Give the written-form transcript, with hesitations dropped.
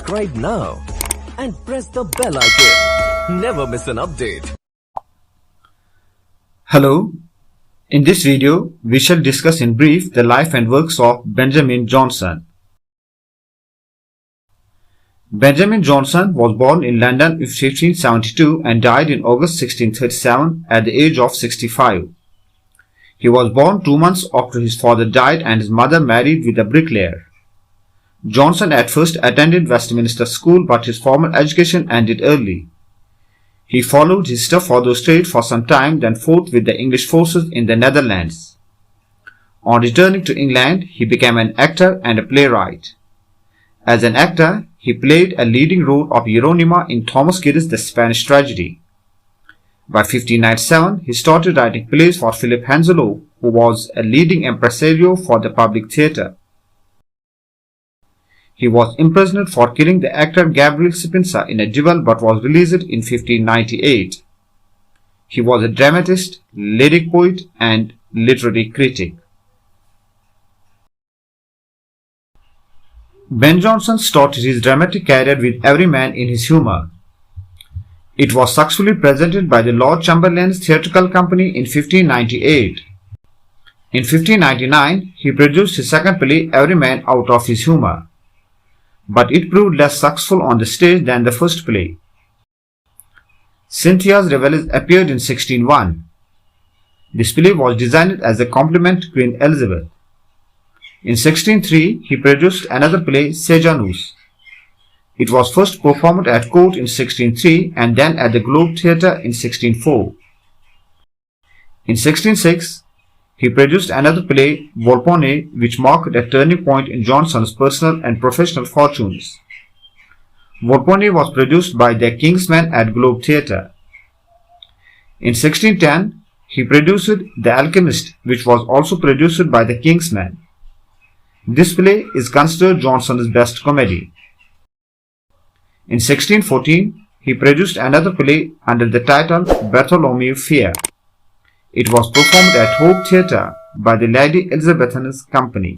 subscribe now and press the bell icon. Never miss an update. Hello. In this video, we shall discuss in brief the life and works of Ben Jonson. Ben Jonson was born in London in 1572 and died in August 1637 at the age of 65. He was born 2 months after his father died and his mother married with a bricklayer. Jonson at first attended Westminster School, but his formal education ended early. He followed his stepfather's trade for some time, then fought with the English forces in the Netherlands. On returning to England, he became an actor and a playwright. As an actor, he played a leading role of Hieronima in Thomas Kyd's The Spanish Tragedy. By 1597, he started writing plays for Philip Henslowe, who was a leading impresario for the public theatre. He was imprisoned for killing the actor Gabriel Spencer in a duel but was released in 1598. He was a dramatist, lyric poet and literary critic. Ben Jonson started his dramatic career with Every Man in His Humour. It was successfully presented by the Lord Chamberlain's Theatrical Company in 1598. In 1599, he produced his second play, Every Man Out of His Humour, but it proved less successful on the stage than the first play. Cynthia's Revels appeared in 1601. This play was designed as a compliment to Queen Elizabeth. In 1603, he produced another play, Sejanus. It was first performed at court in 1603 and then at the Globe Theatre in 1604. In 1606, he produced another play, Volpone, which marked a turning point in Jonson's personal and professional fortunes. Volpone was produced by the King's Men at Globe Theatre. In 1610, he produced The Alchemist, which was also produced by the King's Men. This play is considered Jonson's best comedy. In 1614, he produced another play under the title Bartholomew Fair. It was performed at Hope Theatre by the Lady Elizabethan's Company.